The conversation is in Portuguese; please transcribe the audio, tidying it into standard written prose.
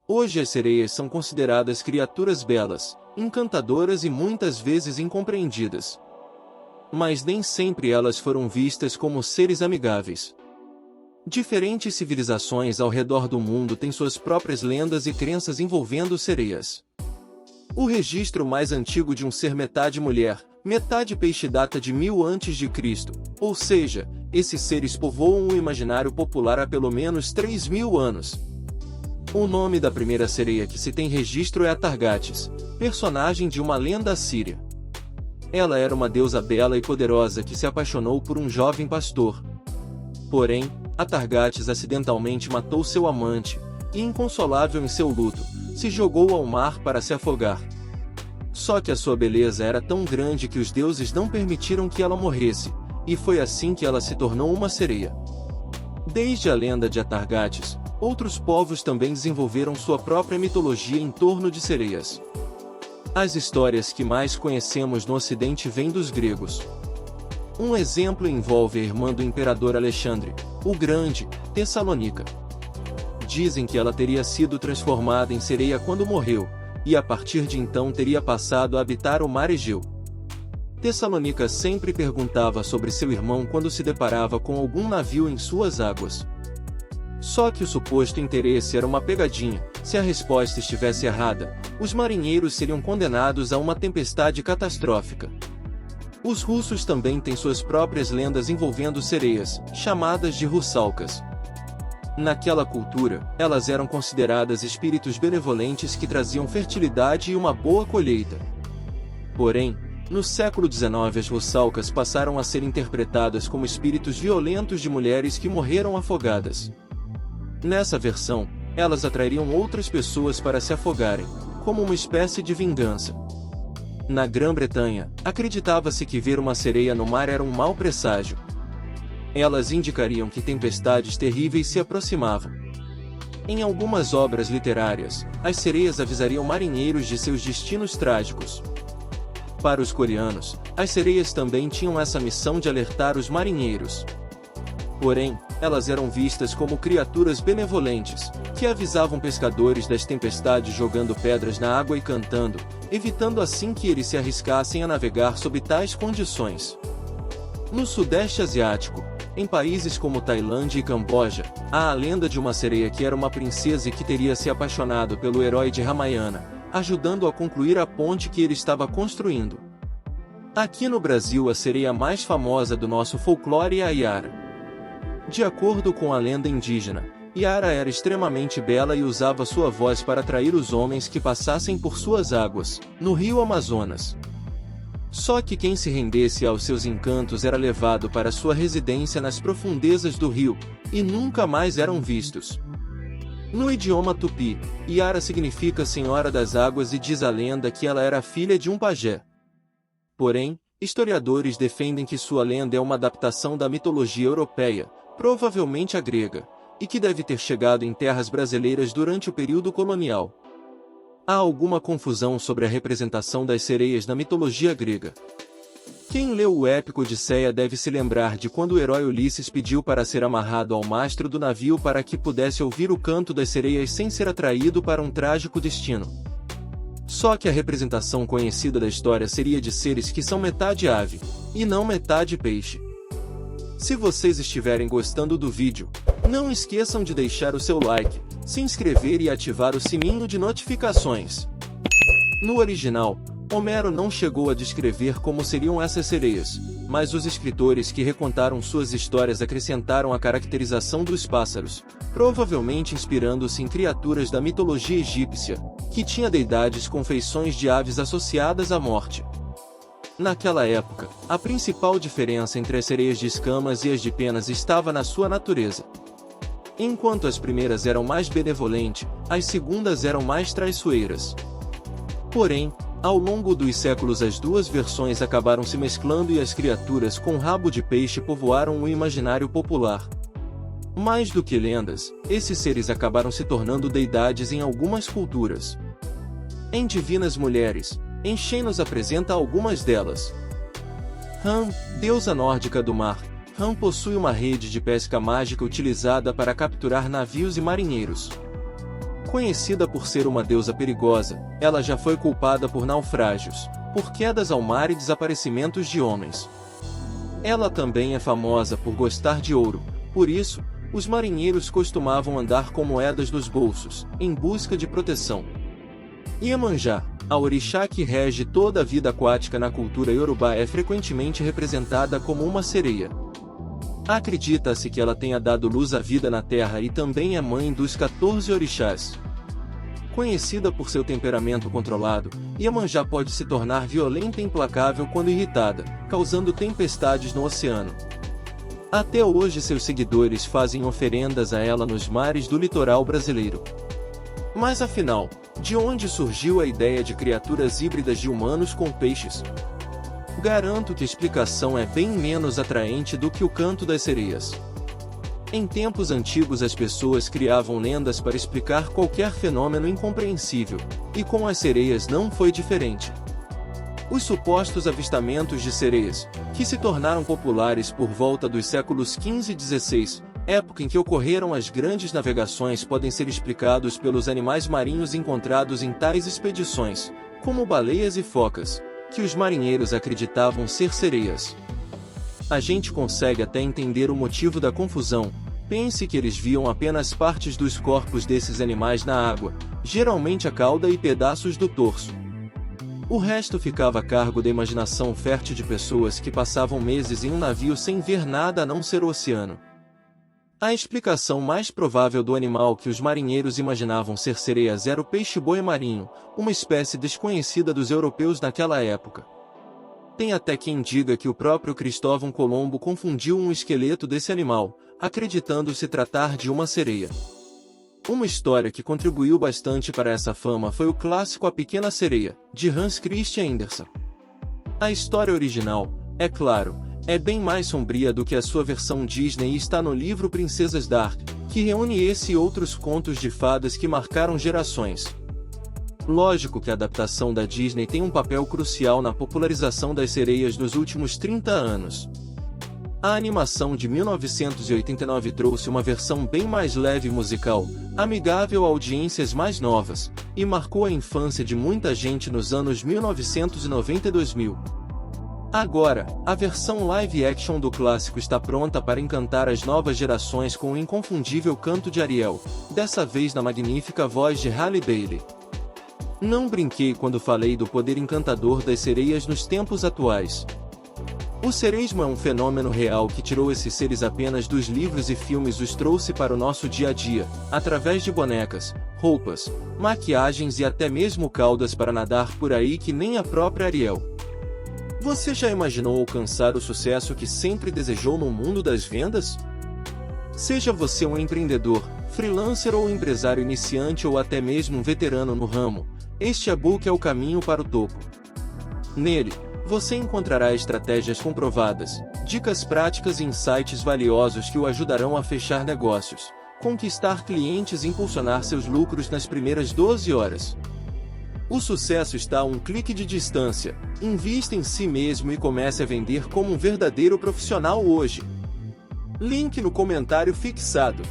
Hoje as sereias são consideradas criaturas belas, encantadoras e muitas vezes incompreendidas. Mas nem sempre elas foram vistas como seres amigáveis. Diferentes civilizações ao redor do mundo têm suas próprias lendas e crenças envolvendo sereias. O registro mais antigo de um ser metade mulher, metade peixe data de 1000 a.C., ou seja, esses seres povoam o imaginário popular há pelo menos 3000 anos. O nome da primeira sereia que se tem registro é Atargates, personagem de uma lenda assíria. Ela era uma deusa bela e poderosa que se apaixonou por um jovem pastor. Porém, Atargates acidentalmente matou seu amante, e inconsolável em seu luto, se jogou ao mar para se afogar. Só que a sua beleza era tão grande que os deuses não permitiram que ela morresse, e foi assim que ela se tornou uma sereia. Desde a lenda de Atargates, outros povos também desenvolveram sua própria mitologia em torno de sereias. As histórias que mais conhecemos no Ocidente vêm dos gregos. Um exemplo envolve a irmã do imperador Alexandre, o Grande, Tessalônica. Dizem que ela teria sido transformada em sereia quando morreu, e a partir de então teria passado a habitar o mar Egeu. Tessalônica sempre perguntava sobre seu irmão quando se deparava com algum navio em suas águas. Só que o suposto interesse era uma pegadinha. Se a resposta estivesse errada, os marinheiros seriam condenados a uma tempestade catastrófica. Os russos também têm suas próprias lendas envolvendo sereias, chamadas de russalkas. Naquela cultura, elas eram consideradas espíritos benevolentes que traziam fertilidade e uma boa colheita. Porém, no século XIX as russalkas passaram a ser interpretadas como espíritos violentos de mulheres que morreram afogadas. Nessa versão, elas atrairiam outras pessoas para se afogarem, como uma espécie de vingança. Na Grã-Bretanha, acreditava-se que ver uma sereia no mar era um mau presságio. Elas indicariam que tempestades terríveis se aproximavam. Em algumas obras literárias, as sereias avisariam marinheiros de seus destinos trágicos. Para os coreanos, as sereias também tinham essa missão de alertar os marinheiros. Porém, elas eram vistas como criaturas benevolentes, que avisavam pescadores das tempestades jogando pedras na água e cantando, evitando assim que eles se arriscassem a navegar sob tais condições. No Sudeste Asiático, em países como Tailândia e Camboja, há a lenda de uma sereia que era uma princesa e que teria se apaixonado pelo herói de Ramayana, ajudando a concluir a ponte que ele estava construindo. Aqui no Brasil a sereia mais famosa do nosso folclore é a Iara. De acordo com a lenda indígena, Iara era extremamente bela e usava sua voz para atrair os homens que passassem por suas águas, no rio Amazonas. Só que quem se rendesse aos seus encantos era levado para sua residência nas profundezas do rio, e nunca mais eram vistos. No idioma tupi, Iara significa Senhora das Águas e diz a lenda que ela era filha de um pajé. Porém, historiadores defendem que sua lenda é uma adaptação da mitologia europeia, provavelmente a grega, e que deve ter chegado em terras brasileiras durante o período colonial. Há alguma confusão sobre a representação das sereias na mitologia grega. Quem leu o épico Odisseia deve se lembrar de quando o herói Ulisses pediu para ser amarrado ao mastro do navio para que pudesse ouvir o canto das sereias sem ser atraído para um trágico destino. Só que a representação conhecida da história seria de seres que são metade ave, e não metade peixe. Se vocês estiverem gostando do vídeo, não esqueçam de deixar o seu like, se inscrever e ativar o sininho de notificações. No original, Homero não chegou a descrever como seriam essas sereias, mas os escritores que recontaram suas histórias acrescentaram a caracterização dos pássaros, provavelmente inspirando-se em criaturas da mitologia egípcia, que tinha deidades com feições de aves associadas à morte. Naquela época, a principal diferença entre as sereias de escamas e as de penas estava na sua natureza. Enquanto as primeiras eram mais benevolentes, as segundas eram mais traiçoeiras. Porém, ao longo dos séculos as duas versões acabaram se mesclando e as criaturas com rabo de peixe povoaram o imaginário popular. Mais do que lendas, esses seres acabaram se tornando deidades em algumas culturas. Em Divinas Mulheres, Enchei nos apresenta algumas delas. Ran, deusa nórdica do mar. Ran possui uma rede de pesca mágica utilizada para capturar navios e marinheiros. Conhecida por ser uma deusa perigosa, ela já foi culpada por naufrágios, por quedas ao mar e desaparecimentos de homens. Ela também é famosa por gostar de ouro, por isso, os marinheiros costumavam andar com moedas nos bolsos, em busca de proteção. Iemanjá, a orixá que rege toda a vida aquática na cultura iorubá, é frequentemente representada como uma sereia. Acredita-se que ela tenha dado luz à vida na Terra e também é mãe dos 14 orixás. Conhecida por seu temperamento controlado, Iemanjá pode se tornar violenta e implacável quando irritada, causando tempestades no oceano. Até hoje seus seguidores fazem oferendas a ela nos mares do litoral brasileiro. Mas afinal, de onde surgiu a ideia de criaturas híbridas de humanos com peixes? Garanto que a explicação é bem menos atraente do que o canto das sereias. Em tempos antigos as pessoas criavam lendas para explicar qualquer fenômeno incompreensível, e com as sereias não foi diferente. Os supostos avistamentos de sereias, que se tornaram populares por volta dos séculos XV e XVI, época em que ocorreram as grandes navegações, podem ser explicados pelos animais marinhos encontrados em tais expedições, como baleias e focas, que os marinheiros acreditavam ser sereias. A gente consegue até entender o motivo da confusão. Pense que eles viam apenas partes dos corpos desses animais na água, geralmente a cauda e pedaços do torso. O resto ficava a cargo da imaginação fértil de pessoas que passavam meses em um navio sem ver nada a não ser o oceano. A explicação mais provável do animal que os marinheiros imaginavam ser sereias era o peixe-boi marinho, uma espécie desconhecida dos europeus naquela época. Tem até quem diga que o próprio Cristóvão Colombo confundiu um esqueleto desse animal, acreditando se tratar de uma sereia. Uma história que contribuiu bastante para essa fama foi o clássico A Pequena Sereia, de Hans Christian Andersen. A história original, é claro, é bem mais sombria do que a sua versão Disney e está no livro Princesas Dark, que reúne esse e outros contos de fadas que marcaram gerações. Lógico que a adaptação da Disney tem um papel crucial na popularização das sereias nos últimos 30 anos. A animação de 1989 trouxe uma versão bem mais leve e musical, amigável a audiências mais novas, e marcou a infância de muita gente nos anos 1990 e 2000. Agora, a versão live-action do clássico está pronta para encantar as novas gerações com o inconfundível canto de Ariel, dessa vez na magnífica voz de Halle Bailey. Não brinquei quando falei do poder encantador das sereias nos tempos atuais. O sereísmo é um fenômeno real que tirou esses seres apenas dos livros e filmes e os trouxe para o nosso dia a dia, através de bonecas, roupas, maquiagens e até mesmo caudas para nadar por aí que nem a própria Ariel. Você já imaginou alcançar o sucesso que sempre desejou no mundo das vendas? Seja você um empreendedor, freelancer ou empresário iniciante ou até mesmo um veterano no ramo, este e-book é o caminho para o topo. Nele, você encontrará estratégias comprovadas, dicas práticas e insights valiosos que o ajudarão a fechar negócios, conquistar clientes e impulsionar seus lucros nas primeiras 12 horas. O sucesso está a um clique de distância. Invista em si mesmo e comece a vender como um verdadeiro profissional hoje. Link no comentário fixado.